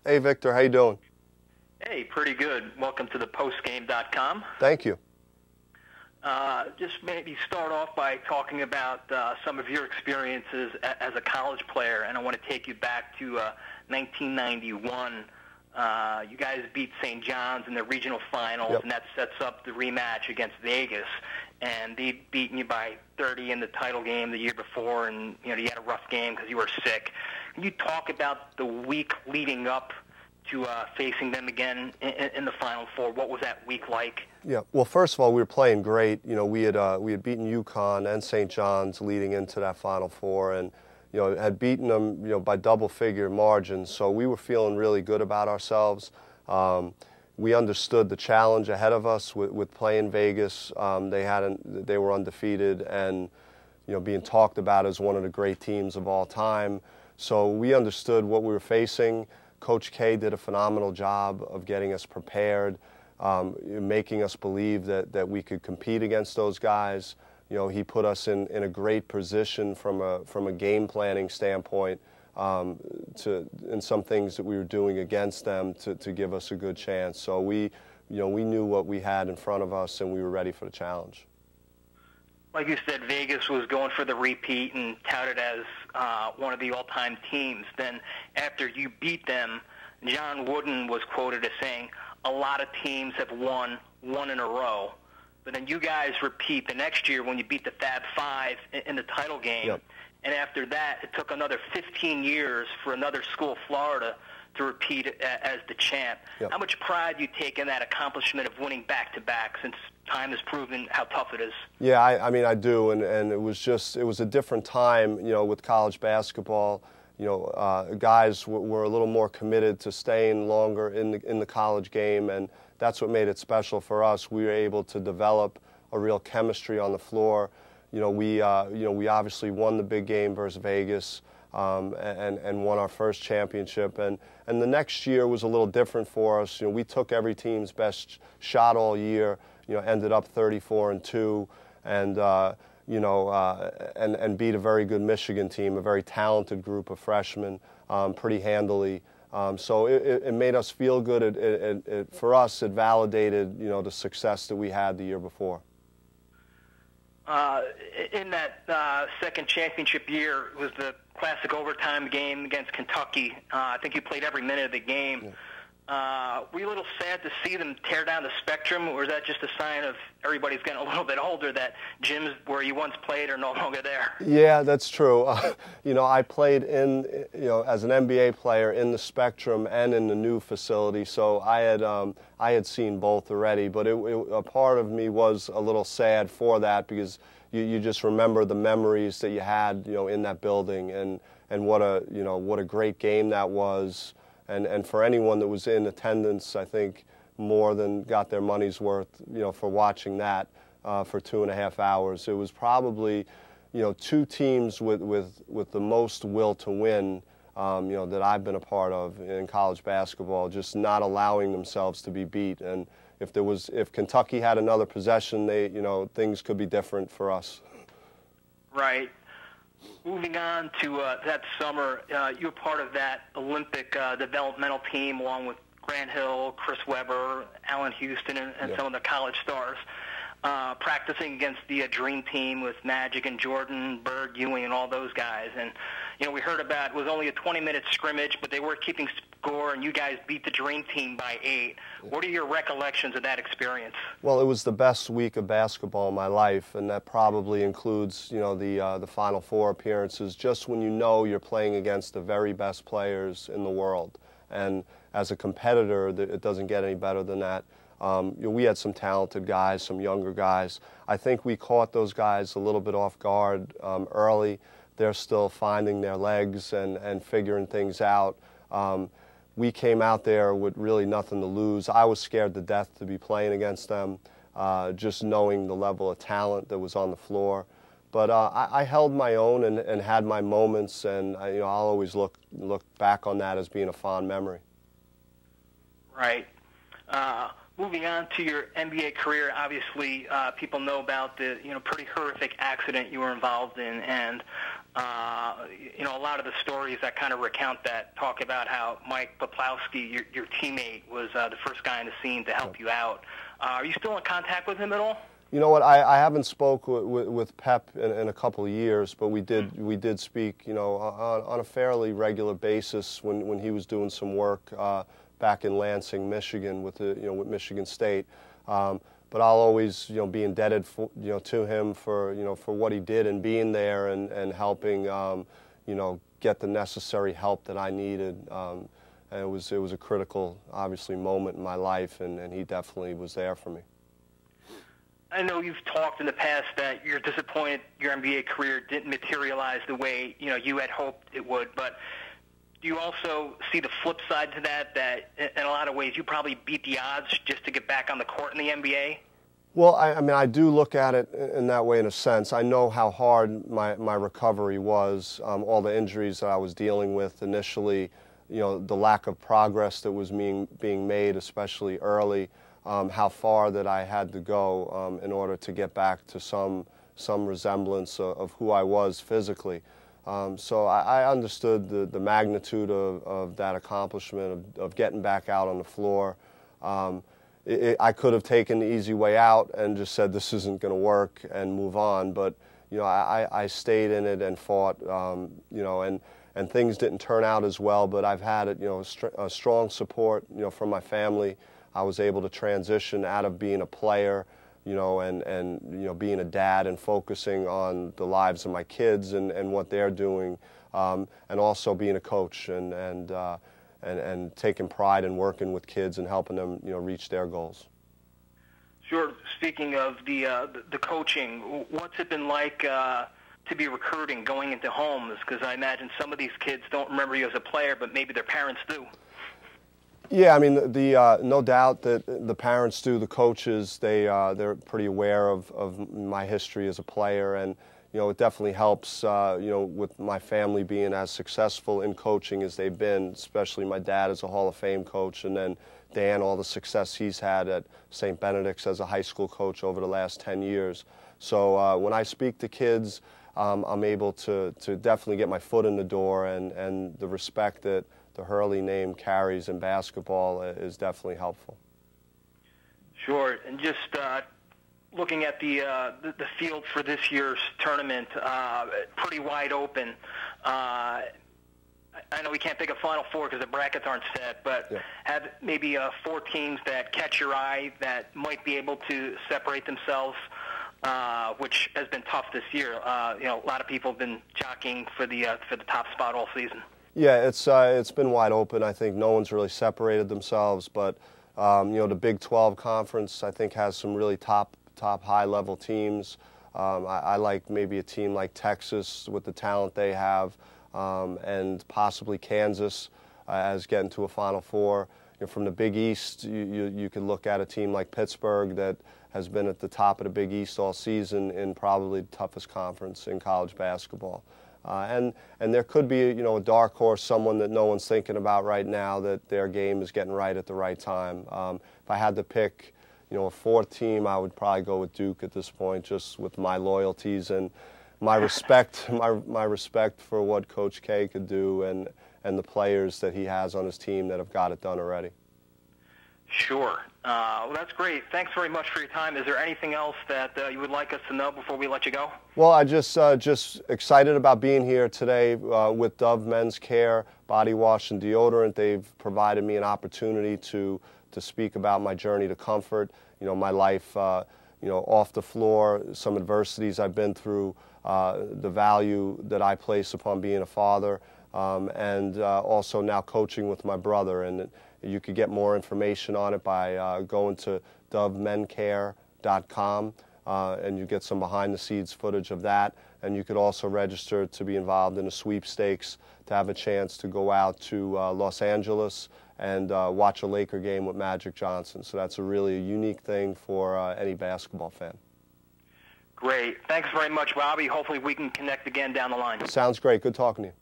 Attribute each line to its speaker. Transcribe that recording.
Speaker 1: Hey, Victor. How you doing?
Speaker 2: Hey, pretty good. Welcome to the postgame.com.
Speaker 1: Thank you.
Speaker 2: Just maybe start off by talking about some of your experiences as a college player, and I want to take you back to 1991. You guys beat St. John's in the regional finals,
Speaker 1: Yep.
Speaker 2: and that sets up the rematch against Vegas. And they'd beaten you by 30 in the title game the year before, and you had a rough game because you were sick. Can you talk about the week leading up to facing them again in the Final Four? What was that week like?
Speaker 1: Yeah. Well, first of all, we were playing great. We had beaten UConn and St. John's leading into that Final Four, and had beaten them by double-figure margins. So we were feeling really good about ourselves. We understood the challenge ahead of us with playing Vegas. They were undefeated and being talked about as one of the great teams of all time. So we understood what we were facing. Coach K did a phenomenal job of getting us prepared, making us believe that we could compete against those guys. He put us in a great position from a game planning standpoint in some things that we were doing against them to give us a good chance. So we knew what we had in front of us, and we were ready for the challenge.
Speaker 2: Like you said, Vegas was going for the repeat and touted as one of the all-time teams. Then after you beat them, John Wooden was quoted as saying, "A lot of teams have won one in a row." But then you guys repeat the next year when you beat the Fab Five in the title game.
Speaker 1: Yep.
Speaker 2: And after that, it took another 15 years for another school, Florida, to repeat as the champ.
Speaker 1: Yep.
Speaker 2: How much pride do you take in that accomplishment of winning back-to-back, since time has proven how tough it is?
Speaker 1: Yeah, I mean, I do, and it was a different time, with college basketball. Guys were a little more committed to staying longer in the college game, and that's what made it special for us. We were able to develop a real chemistry on the floor. We obviously won the big game versus Vegas, and won our first championship. And the next year was a little different for us. We took every team's best shot all year. Ended up 34-2, and and beat a very good Michigan team, a very talented group of freshmen, pretty handily. So it made us feel good. For us, it validated the success that we had the year before.
Speaker 2: In that second championship year, it was the classic overtime game against Kentucky. I think you played every minute of the game.
Speaker 1: Yeah.
Speaker 2: Were you a little sad to see them tear down the Spectrum, or is that just a sign of everybody's getting a little bit older, that gyms where you once played are no longer there?
Speaker 1: Yeah, that's true. I played as an NBA player in the Spectrum and in the new facility, so I had seen both already. But a part of me was a little sad for that, because you just remember the memories that you had in that building, and what a great game that was. And for anyone that was in attendance, I think more than got their money's worth, for watching that for 2.5 hours. It was probably, two teams with the most will to win, that I've been a part of in college basketball, just not allowing themselves to be beat. And if Kentucky had another possession, things could be different for us.
Speaker 2: Right. Moving on to that summer, you were part of that Olympic developmental team along with Grant Hill, Chris Webber, Allen Houston, and some of the college stars, practicing against the Dream Team with Magic and Jordan, Bird, Ewing, and all those guys. And, we heard about it was only a 20-minute scrimmage, but they were keeping score, and you guys beat the Dream Team by 8. What are your recollections of that experience? Well,
Speaker 1: it was the best week of basketball in my life, and that probably includes, the Final Four appearances, just when you're playing against the very best players in the world. And as a competitor, it doesn't get any better than that. We had some talented guys, some younger guys. I think we caught those guys a little bit off guard early. They're still finding their legs and figuring things out. We came out there with really nothing to lose. I was scared to death to be playing against them, just knowing the level of talent that was on the floor. But I held my own and had my moments, and I'll always look back on that as being a fond memory.
Speaker 2: Right. Moving on to your NBA career, obviously people know about the pretty horrific accident you were involved in, and A lot of the stories that kind of recount that talk about how Mike Poplawski, your teammate, was the first guy on the scene to help you out. Are you still in contact with him at all?
Speaker 1: You know what? I haven't spoke with Pep in a couple of years, but we did speak, on a fairly regular basis when he was doing some work back in Lansing, Michigan, with with Michigan State. But I'll always, be indebted to him for what he did and being there and helping, get the necessary help that I needed. And it was a critical, obviously, moment in my life, and he definitely was there for me.
Speaker 2: I know you've talked in the past that you're disappointed your NBA career didn't materialize the way you had hoped it would, but do you also see the flip side to that in a lot of ways you probably beat the odds just to get back on the court in the NBA?
Speaker 1: Well, I do look at it in that way in a sense. I know how hard my recovery was, all the injuries that I was dealing with initially, the lack of progress that was being made, especially early, how far that I had to go in order to get back to some resemblance of who I was physically. So I understood the magnitude of that accomplishment, of getting back out on the floor. I could have taken the easy way out and just said this isn't going to work and move on, but I stayed in it and fought, and things didn't turn out as well, but I've had a strong support from my family. I was able to transition out of being a player, and being a dad and focusing on the lives of my kids and what they're doing, and also being a coach and taking pride in working with kids and helping them reach their goals.
Speaker 2: Sure. Speaking of the coaching, what's it been like to be recruiting, going into homes? Because I imagine some of these kids don't remember you as a player, but maybe their parents do.
Speaker 1: Yeah, I mean, no doubt that the parents do. The coaches, they're pretty aware of my history as a player, and it definitely helps. With my family being as successful in coaching as they've been, especially my dad as a Hall of Fame coach, and then Dan, all the success he's had at St. Benedict's as a high school coach over the last 10 years. So when I speak to kids, I'm able to definitely get my foot in the door, and the respect that the Hurley name carries in basketball is definitely helpful.
Speaker 2: Sure, and just looking at the field for this year's tournament, pretty wide open. I know we can't pick a Final Four because the brackets aren't set, but yeah, have maybe 4 teams that catch your eye that might be able to separate themselves, which has been tough this year. A lot of people have been jockeying for the top spot all season.
Speaker 1: Yeah, it's been wide open. I think no one's really separated themselves, but the Big 12 conference I think has some really top high-level teams. I like maybe a team like Texas with the talent they have, and possibly Kansas as getting to a Final Four. From the Big East, you could look at a team like Pittsburgh that has been at the top of the Big East all season in probably the toughest conference in college basketball. And there could be a dark horse, someone that no one's thinking about right now, that their game is getting right at the right time. If I had to pick a 4th team, I would probably go with Duke at this point, just with my loyalties and my respect, my respect for what Coach K could do and the players that he has on his team that have got it done already.
Speaker 2: Sure. Well, that's great. Thanks very much for your time. Is there anything else that you would like us to know before we let you go? Well,
Speaker 1: I just excited about being here today with Dove Men's Care Body Wash and Deodorant. They've provided me an opportunity to speak about my journey to comfort, my life, off the floor, some adversities I've been through, the value that I place upon being a father, and also now coaching with my brother. And you could get more information on it by going to dovemencare.com, and you get some behind-the-scenes footage of that. And you could also register to be involved in a sweepstakes to have a chance to go out to Los Angeles and watch a Laker game with Magic Johnson. So that's a really unique thing for any basketball fan.
Speaker 2: Great. Thanks very much, Bobby. Hopefully we can connect again down the line.
Speaker 1: Sounds great. Good talking to you.